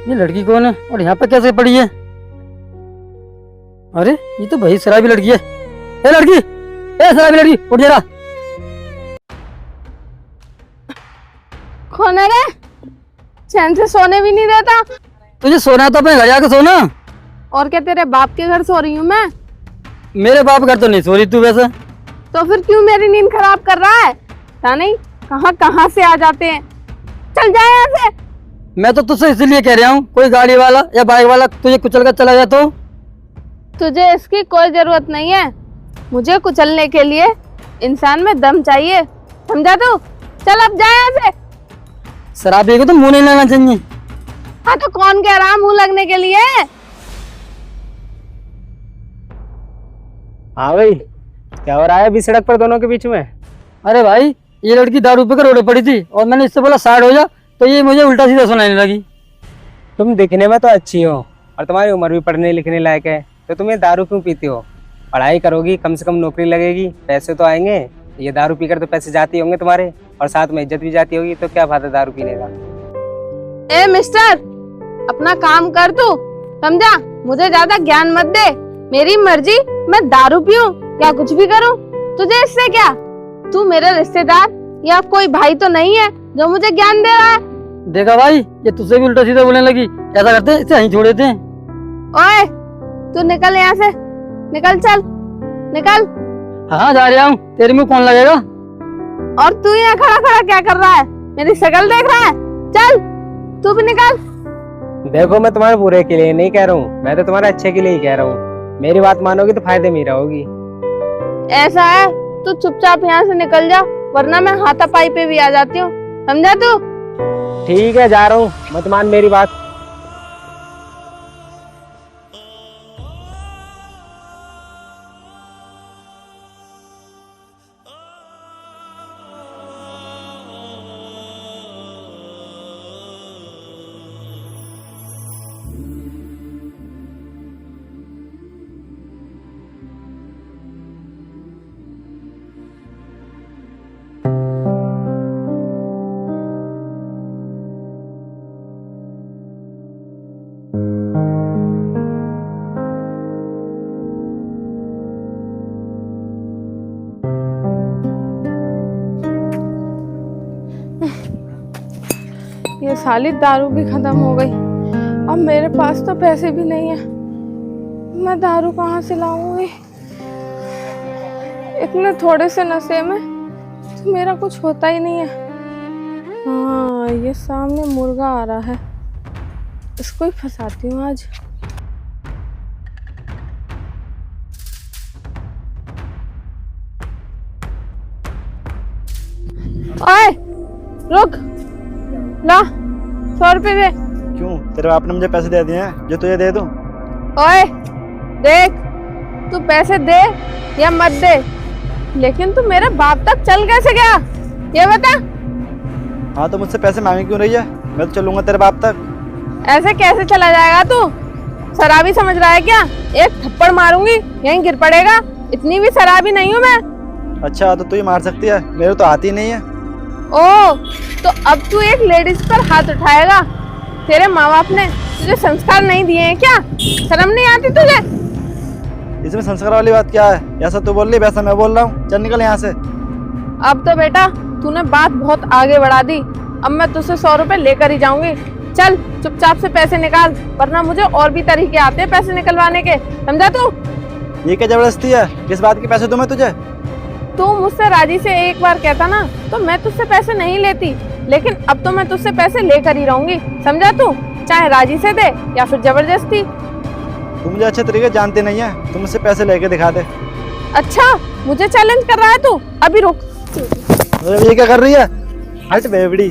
ये लड़की कौन है और यहाँ पे कैसे पड़ी है? अरे ये तो भाई शराबी लड़की है। ए लड़की, ए शराबी लड़की, उठ जरा। कौन है रे? चैन से सोने भी नहीं देता। तुझे सोना है तो अपने घर जाकर सोना। और क्या तेरे बाप के घर सो रही हूँ मैं? मेरे बाप घर तो नहीं सो रही तू वैसे। तो फिर क्यों मेरी नींद खराब कर रहा है? पता नहीं कहाँ कहाँ से आ जाते हैं। चल जाए यहाँ से। मैं तो तुझसे इसलिए कह रहा हूँ, कोई गाड़ी वाला या बाइक वाला तुझे कुचल कर चला जाए तो। तुझे इसकी कोई जरूरत नहीं है। मुझे कुचलने के लिए इंसान में दम चाहिए, समझा तू? चल अब जाए यहाँ से। शराबी को तो मुंह नहीं लेना चाहिए। हाँ तो कौन कह रहा मुंह लगने के लिए? हाँ भाई, क्या हो रहा है अभी सड़क पर दोनों के बीच में? अरे भाई, ये लड़की दारू पीकर रोड पड़ी थी और मैंने इससे बोला साइड हो जा, तो ये मुझे उल्टा सीधा सुनाने लगी। तुम दिखने में तो अच्छी हो और तुम्हारी उम्र भी पढ़ने लिखने लायक है, तो तुम्हें दारू क्यों पीती हो? पढ़ाई करोगी, कम से कम नौकरी लगेगी, पैसे तो आएंगे। ये दारू पीकर तो पैसे जाते होंगे तुम्हारे, और साथ में इज्जत भी जाती होगी, तो क्या फायदा दारू पीने का? ए मिस्टर, अपना काम कर तू, समझा? मुझे ज्यादा ज्ञान मत दे। मेरी मर्जी, मैं दारू पीऊं या कुछ भी करूं, तुझे इससे क्या? तू मेरा रिश्तेदार या कोई भाई तो नहीं है जो मुझे ज्ञान दे रहा है। देखा भाई, ये तुझसे भी उल्टा सीधा बोलने लगी। ऐसा करते हैं, इसे यहीं छोड़ देते हैं। ओए, तू निकल यहाँ से, निकल, चल निकल। हाँ जा रहा हूँ, तेरे मुंह कौन लगेगा? और तू यहाँ खड़ा खड़ा क्या कर रहा है? मेरी शक्ल देख रहा है? चल तू भी निकल। देखो, मैं तुम्हारे बुरे के लिए नहीं कह रहा हूँ, मैं तो तुम्हारे अच्छे के लिए ही कह रहा हूँ। मेरी बात मानोगी तो फायदे में ही रहोगी। ऐसा है, तू चुपचाप यहाँ से निकल जा, वरना मैं हाथापाई पे भी आ जाती हूँ, समझा तू? ठीक है, जा रहा हूँ, मत मान मेरी बात। ये साली दारू भी खत्म हो गई। अब मेरे पास तो पैसे भी नहीं है, मैं दारू कहाँ से लाऊंगी? इतने थोड़े से नशे में तो मेरा कुछ होता ही नहीं है। हाँ, ये सामने मुर्गा आ रहा है, इसको ही फंसाती हूँ आज। ओए, रुक, ला 100 रुपए दे। क्यों, तेरे बाप ने मुझे पैसे दे दिए हैं जो तुझे दे दूं? ओए देख, तू पैसे दे या मत दे, लेकिन तू मेरे बाप तक चल कैसे गया ये बता। हाँ तो मुझसे पैसे मांगे क्यों रही है? मैं तो चलूंगा तेरे बाप तक। ऐसे कैसे चला जाएगा तू? शराबी समझ रहा है क्या? एक थप्पड़ मारूंगी यहीं गिर पड़ेगा। इतनी भी शराबी नहीं हूँ मैं। अच्छा, तो तू ही मार सकती है, मेरे तो आती नहीं है। ओ, तो अब तू एक लेडीज पर हाथ उठाएगा? तेरे माँ बाप ने तुझे संस्कार नहीं दिए हैं क्या? शर्म नहीं आती तुझे? इसमें संस्कार वाली बात क्या है? ऐसा तू बोल रही, वैसा मैं बोल रहा हूँ। चल निकल यहाँ से। अब तो बेटा तूने बात बहुत आगे बढ़ा दी। अब मैं तुझसे 100 रुपए लेकर ही जाऊंगी। चल चुपचाप से पैसे निकाल, वरना मुझे और भी तरीके आते हैं पैसे निकलवाने के, समझा तू? ये क्या जबरदस्ती है? किस बात के पैसे दूं मैं तुझे? तू मुझसे राजी से एक बार कहता ना तो मैं तुझसे पैसे नहीं लेती, लेकिन अब तो मैं तुझसे पैसे लेकर ही रहूंगी, समझा तू? चाहे राजी से दे या फिर जबरदस्ती। तू मुझे अच्छे तरीके जानते नहीं है, तू मुझसे पैसे लेके दिखा दे। अच्छा, मुझे चैलेंज कर रहा है तू? अभी रुक। ये क्या कर रही है? हट बेवड़ी।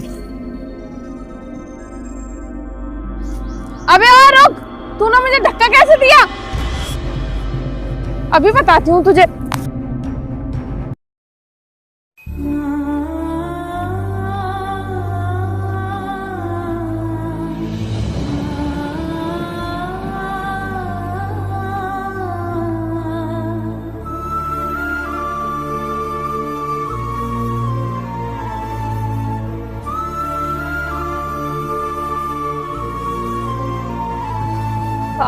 अबे और रुक, तूने मुझे धक्का कैसे दिया? अभी बताती हूँ तुझे।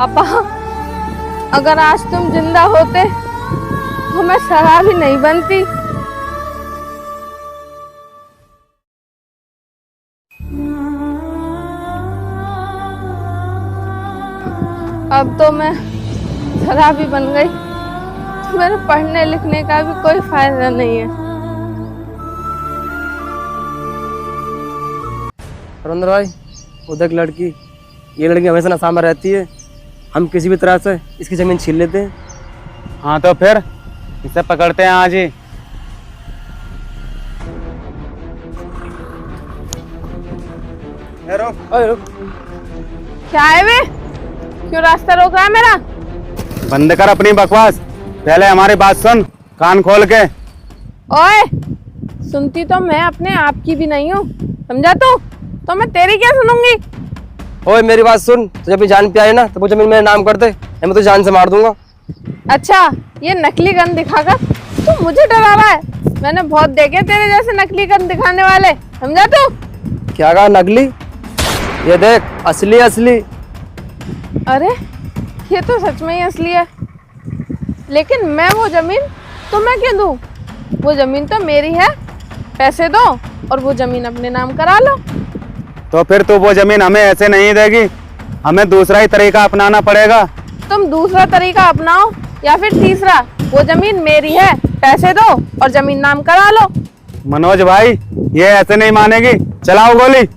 पापा, अगर आज तुम जिंदा होते तो मैं शराब ही नहीं बनती। अब तो मैं शराबी बन गई, तो मेरे पढ़ने लिखने का भी कोई फायदा नहीं है। रविंद्र भाई, उधर एक लड़की, ये लड़की हमेशा नशा में रहती है। हम किसी भी तरह से इसकी जमीन छीन लेते हैं। हाँ तो फिर इसे पकड़ते हैं आज ही। ओए, रुक। क्या है वे? क्यों रास्ता रोक रहा है मेरा? बंद कर अपनी बकवास, पहले हमारी बात सुन कान खोल के। ओए, सुनती तो मैं अपने आप की भी नहीं हूँ, समझा तू? तो मैं तेरी क्या सुनूंगी? ओए मेरी बात सुन, तो जब भी जान पे आए ना तो वो जमीन मेरे नाम कर दे, या मैं तो जान से मार दूंगा। अच्छा, ये नकली गन दिखाकर तू मुझे डरा रहा है? मैंने बहुत देखे तेरे जैसे नकली गन दिखाने वाले, समझा तू? क्या कहा नकली? ये देख, असली असली। अरे ये तो सच में ही असली है, लेकिन मैं वो जमीन तुम्हें क्यों दूं? वो जमीन तो मेरी है, पैसे दो और वो जमीन अपने नाम करा लो। तो फिर तू वो जमीन हमें ऐसे नहीं देगी, हमें दूसरा ही तरीका अपनाना पड़ेगा। तुम दूसरा तरीका अपनाओ या फिर तीसरा, वो जमीन मेरी है, पैसे दो और जमीन नाम करा लो। मनोज भाई, ये ऐसे नहीं मानेगी, चलाओ गोली।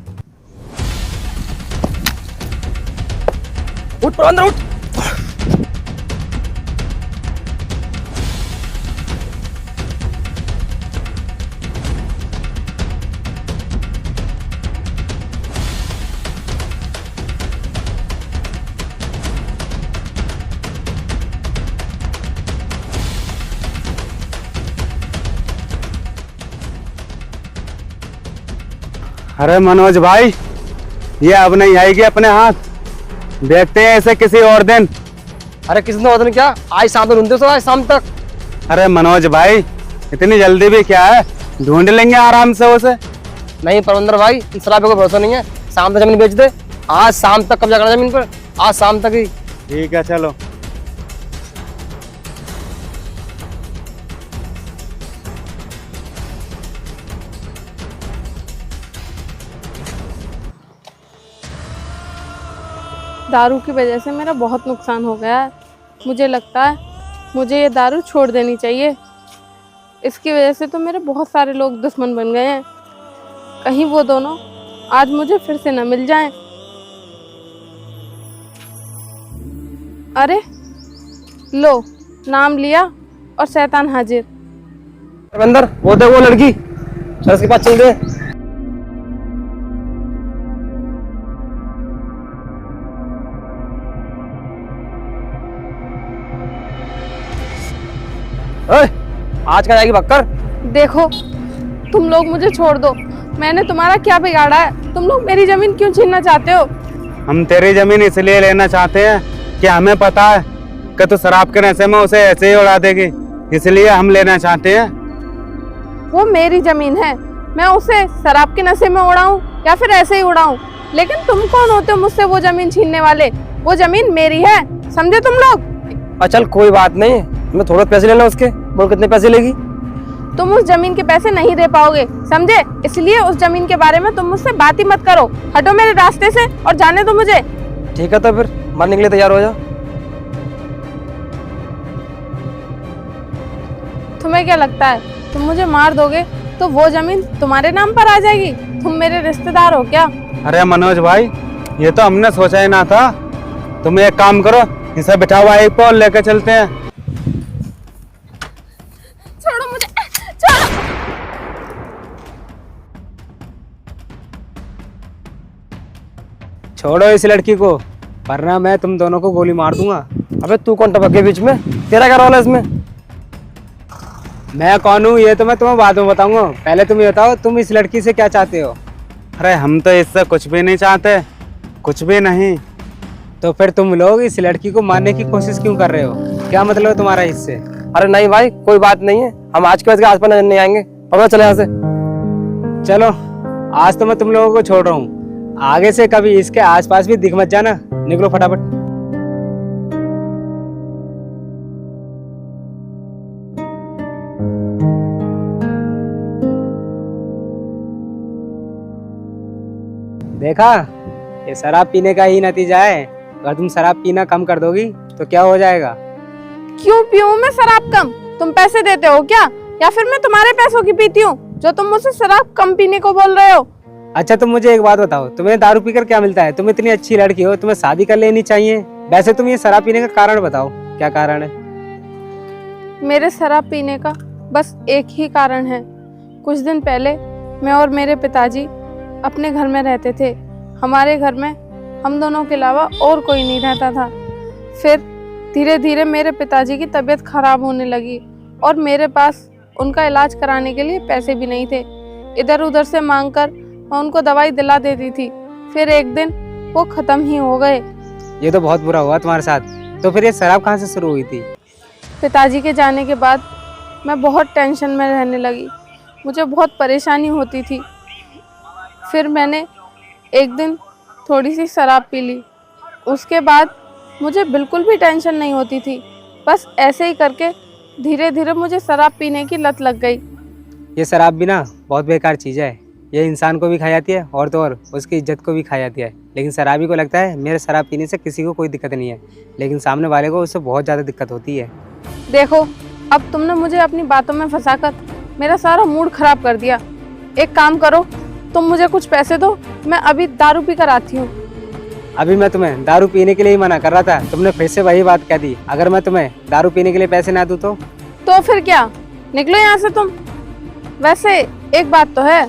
उठ प्रबंधन, उठ। अरे मनोज भाई, ये अब नहीं आएगी अपने हाथ, देखते हैं इसे किसी और दिन। अरे किसी ने और क्या, आज शाम तक ढूंढते तो आज शाम तक। अरे मनोज भाई, इतनी जल्दी भी क्या है, ढूंढ लेंगे आराम से उसे। नहीं परविंदर भाई, इन शराब का भरोसा नहीं है। शाम तक जमीन बेच दे, आज शाम तक कब्जा करना जमीन पर, आज शाम तक ही। ठीक है चलो। दारू की वजह से मेरा बहुत नुकसान हो गया है। मुझे लगता है मुझे ये दारू छोड़ देनी चाहिए। इसकी वजह से तो मेरे बहुत सारे लोग दुश्मन बन गए हैं। कहीं वो दोनों आज मुझे फिर से न मिल जाएं। अरे लो, नाम लिया और शैतान हाजिर। रविंदर, वो देख वो लड़की, चल उसके पास चल दे। ओए, आज कहाँ जाएगी बक्कर? देखो, तुम लोग मुझे छोड़ दो। मैंने तुम्हारा क्या बिगाड़ा है? तुम लोग मेरी जमीन क्यों छीनना चाहते हो? हम तेरी जमीन इसलिए लेना चाहते हैं कि हमें पता है कि तू शराब के नशे में उसे ऐसे ही उड़ा देगी, इसलिए हम लेना चाहते हैं। वो मेरी जमीन है, मैं उसे शराब के नशे में उड़ाऊं या फिर ऐसे ही उड़ाऊं? लेकिन तुम कौन होते हो मुझसे वो जमीन छीनने वाले? वो जमीन मेरी है, समझे तुम लोग? चल कोई बात नहीं, हमें थोड़े पैसे लेना उसके। बोल कितने पैसे लेगी? तुम उस जमीन के पैसे नहीं दे पाओगे, समझे? इसलिए उस जमीन के बारे में तुम मुझसे बात ही मत करो। हटो मेरे रास्ते से और जाने दो मुझे। ठीक है तो फिर मारने के लिए तैयार हो जा। तुम्हें क्या लगता है तुम मुझे मार दोगे तो वो जमीन तुम्हारे नाम पर आ जाएगी? तुम मेरे रिश्तेदार हो क्या? अरे मनोज भाई, ये तो हमने सोचा ही ना था। तुम एक काम करो, इसे बिठाओ बाइक पर और लेकर चलते हैं। छोड़ो मुझे, छोड़ो। छोड़ो इस लड़की को, वरना मैं तुम दोनों को गोली मार दूंगा। अबे तू कौन टपक गया बीच में? तेरा क्या रोल है इसमें? मैं कौन हूँ ये तो मैं तुम्हें बाद में बताऊंगा, पहले तुम ये बताओ तुम इस लड़की से क्या चाहते हो? अरे हम तो इससे कुछ भी नहीं चाहते, कुछ भी नहीं। तो फिर तुम लोग इस लड़की को मारने की कोशिश क्यों कर रहे हो? क्या मतलब है तुम्हारा इससे? अरे नहीं भाई, कोई बात नहीं है, हम आज के बाद के आसपास नजर नहीं आएंगे। अब चले यहाँ से। चलो, आज तो मैं तुम लोगों को छोड़ रहा हूँ, आगे से कभी इसके आसपास भी दिख मत जाना। निकलो फटाफट। देखा, ये शराब पीने का ही नतीजा है। अगर तुम शराब पीना कम कर दोगी तो क्या हो जाएगा? क्यों पीऊं मैं शराब कम? तुम पैसे देते हो क्या, या फिर मैं तुम्हारे पैसों की पीती हूँ जो तुम मुझसे शराब कम पीने को बोल रहे हो? अच्छा, तुम मुझे एक बात बताओ, तुम्हें दारू पीकर क्या मिलता है? तुम इतनी अच्छी लड़की हो, तुम्हें शादी कर लेनी चाहिए। वैसे तुम ये शराब पीने का कारण बताओ, क्या कारण है? मेरे शराब पीने का बस एक ही कारण है। कुछ दिन पहले मैं और मेरे पिताजी अपने घर में रहते थे। हमारे घर में हम दोनों के अलावा और कोई नहीं रहता था। फिर धीरे धीरे मेरे पिताजी की तबीयत खराब होने लगी और मेरे पास उनका इलाज कराने के लिए पैसे भी नहीं थे। इधर उधर से मांगकर मैं उनको दवाई दिला देती थी। फिर एक दिन वो ख़त्म ही हो गए। ये तो बहुत बुरा हुआ तुम्हारे साथ। तो फिर ये शराब कहाँ से शुरू हुई थी? पिताजी के जाने के बाद मैं बहुत टेंशन में रहने लगी। मुझे बहुत परेशानी होती थी। फिर मैंने एक दिन थोड़ी सी शराब पी ली। उसके बाद मुझे बिल्कुल भी टेंशन नहीं होती थी। बस ऐसे ही करके धीरे धीरे मुझे शराब पीने की लत लग गई। ये शराब भी ना बहुत बेकार चीज़ है। ये इंसान को भी खा जाती है और तो और उसकी इज्जत को भी खा जाती है। लेकिन शराबी को लगता है मेरे शराब पीने से किसी को कोई दिक्कत नहीं है, लेकिन सामने वाले को उससे बहुत ज़्यादा दिक्कत होती है। देखो, अब तुमने मुझे अपनी बातों में फंसाकर मेरा सारा मूड खराब कर दिया। एक काम करो, तुम मुझे कुछ पैसे दो, मैं अभी दारू पी कर आती हूँ। अभी मैं तुम्हें दारू पीने के लिए ही मना कर रहा था, तुमने फिर से वही बात कह दी। अगर मैं तुम्हें दारू पीने के लिए पैसे ना दूँ तो फिर क्या, निकलो यहाँ से तुम। वैसे एक बात तो है,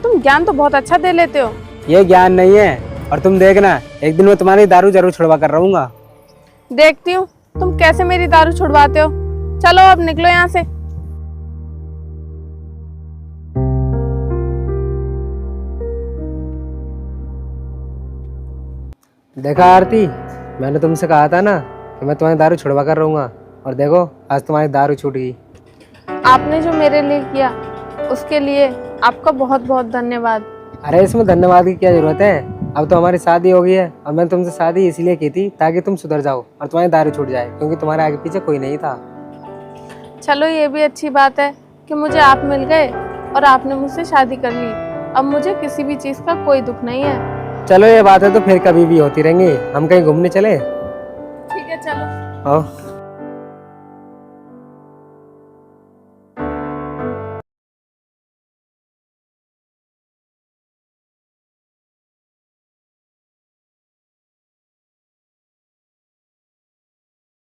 तुम ज्ञान तो बहुत अच्छा दे लेते हो। ये ज्ञान नहीं है, और तुम देखना एक दिन मैं तुम्हारी दारू जरूर छुड़वा कर रहूँगा। देखती हूँ तुम कैसे मेरी दारू छुड़वाते हो। चलो अब निकलो यहाँ से। देखा आरती, मैंने तुमसे कहा था ना कि मैं तुम्हारी दारू छुड़वा कर रहूँगा, और देखो आज तुम्हारी दारू छूट गई। आपने जो मेरे लिए किया उसके लिए आपका बहुत बहुत धन्यवाद। अरे इसमें धन्यवाद की क्या जरूरत है? अब तो हमारी शादी हो गई है, और मैंने तुमसे शादी इसलिए की थी ताकि तुम सुधर जाओ और तुम्हारी दारू छूट जाए, क्योंकि तुम्हारे आगे पीछे कोई नहीं था। चलो ये भी अच्छी बात है कि मुझे आप मिल गए और आपने मुझसे शादी कर ली। अब मुझे किसी भी चीज़ का कोई दुख नहीं है। चलो ये बात है तो फिर कभी भी होती रहेंगी। हम कहीं घूमने चले? ठीक है, चलो। आओ।